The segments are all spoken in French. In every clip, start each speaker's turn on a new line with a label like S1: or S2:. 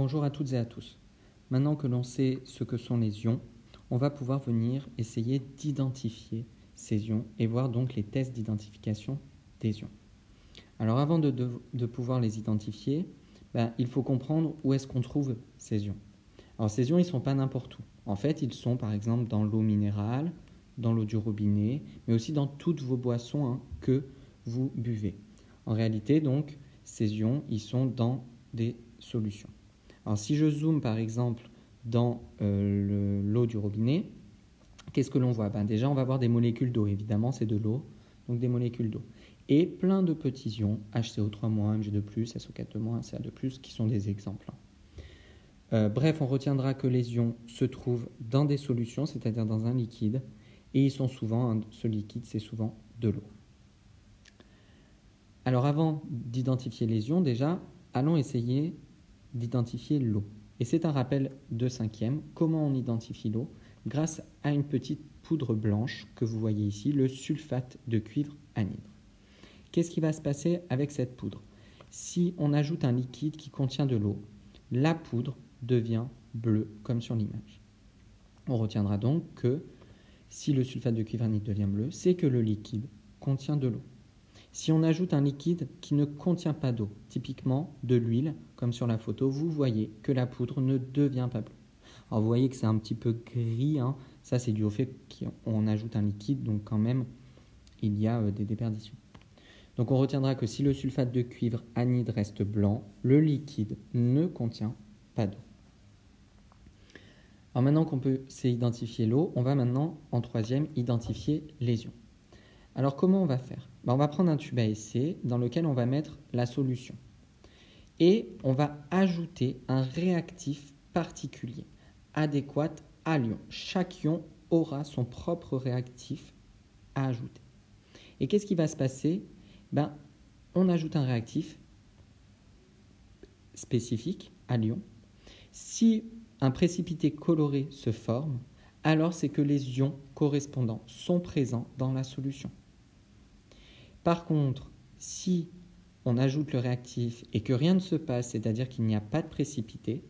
S1: Bonjour à toutes et à tous. Maintenant que l'on sait ce que sont les ions, on va pouvoir venir essayer d'identifier ces ions et voir donc les tests d'identification des ions. Alors avant de pouvoir les identifier, il faut comprendre où est-ce qu'on trouve ces ions. Alors ces ions, ils ne sont pas n'importe où. En fait, ils sont par exemple dans l'eau minérale, dans l'eau du robinet, mais aussi dans toutes vos boissons que vous buvez. En réalité, donc, ces ions, ils sont dans des solutions. Alors si je zoome par exemple dans l'eau du robinet, qu'est-ce que l'on voit? Déjà, on va voir des molécules d'eau. Évidemment, c'est de l'eau, donc des molécules d'eau. Et plein de petits ions, HCO3-, Mg2+, SO4-, Ca2+, qui sont des exemples. Bref, on retiendra que les ions se trouvent dans des solutions, c'est-à-dire dans un liquide, et ils sont souvent, ce liquide, c'est souvent de l'eau. Alors avant d'identifier les ions, déjà, allons essayer d'identifier l'eau. Et c'est un rappel de 5e. Comment on identifie l'eau? Grâce à une petite poudre blanche que vous voyez ici, le sulfate de cuivre anhydre. Qu'est-ce qui va se passer avec cette poudre? Si on ajoute un liquide qui contient de l'eau, la poudre devient bleue, comme sur l'image. On retiendra donc que si le sulfate de cuivre anhydre devient bleu, c'est que le liquide contient de l'eau. Si on ajoute un liquide qui ne contient pas d'eau, typiquement de l'huile, comme sur la photo, vous voyez que la poudre ne devient pas bleue. Alors vous voyez que c'est un petit peu gris, ça c'est dû au fait qu'on ajoute un liquide, donc quand même il y a des déperditions. Donc on retiendra que si le sulfate de cuivre anhydre reste blanc, le liquide ne contient pas d'eau. Alors maintenant qu'on peut identifier l'eau, on va maintenant en 3e identifier les ions. Alors comment on va faire? On va prendre un tube à essai dans lequel on va mettre la solution. Et on va ajouter un réactif particulier, adéquat à l'ion. Chaque ion aura son propre réactif à ajouter. Et qu'est-ce qui va se passer? On ajoute un réactif spécifique à l'ion. Si un précipité coloré se forme, alors c'est que les ions correspondants sont présents dans la solution. Par contre, si on ajoute le réactif et que rien ne se passe, c'est-à-dire qu'il n'y a pas de précipité,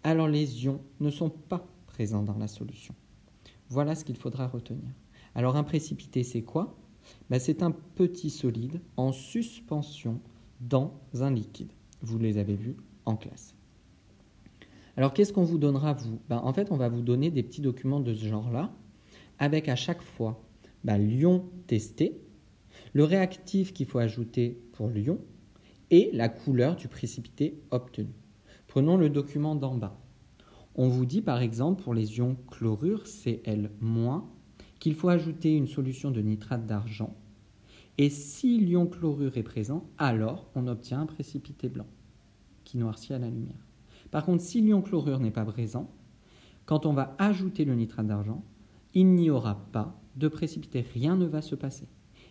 S1: alors les ions ne sont pas présents dans la solution. Voilà ce qu'il faudra retenir. Alors un précipité, c'est quoi? C'est un petit solide en suspension dans un liquide. Vous les avez vus en classe. Alors qu'est-ce qu'on vous donnera, vous? En fait, on va vous donner des petits documents de ce genre-là, avec à chaque fois l'ion testé, le réactif qu'il faut ajouter pour l'ion et la couleur du précipité obtenu. Prenons le document d'en bas. On vous dit par exemple pour les ions chlorure Cl-, qu'il faut ajouter une solution de nitrate d'argent. Et si l'ion chlorure est présent, alors on obtient un précipité blanc qui noircit à la lumière. Par contre, si l'ion chlorure n'est pas présent, quand on va ajouter le nitrate d'argent, il n'y aura pas de précipité, rien ne va se passer.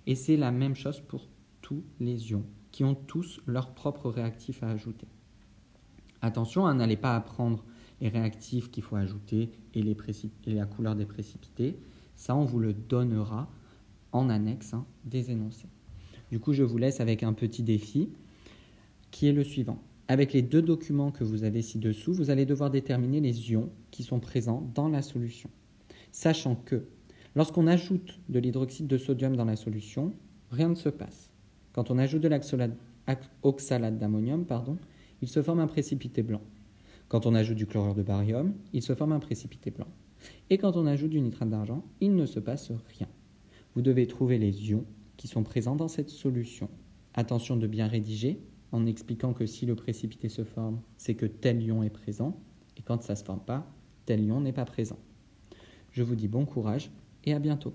S1: Et c'est la même chose pour tous les ions qui ont tous leur propre réactif à ajouter. Attention, n'allez pas apprendre les réactifs qu'il faut ajouter et la couleur des précipités. Ça, on vous le donnera en annexe des énoncés. Du coup, je vous laisse avec un petit défi qui est le suivant. Avec les 2 documents que vous avez ci-dessous, vous allez devoir déterminer les ions qui sont présents dans la solution. Sachant que lorsqu'on ajoute de l'hydroxyde de sodium dans la solution, rien ne se passe. Quand on ajoute de l'oxalate d'ammonium, il se forme un précipité blanc. Quand on ajoute du chlorure de barium, il se forme un précipité blanc. Et quand on ajoute du nitrate d'argent, il ne se passe rien. Vous devez trouver les ions qui sont présents dans cette solution. Attention de bien rédiger en expliquant que si le précipité se forme, c'est que tel ion est présent. Et quand ça ne se forme pas, tel ion n'est pas présent. Je vous dis bon courage et à bientôt.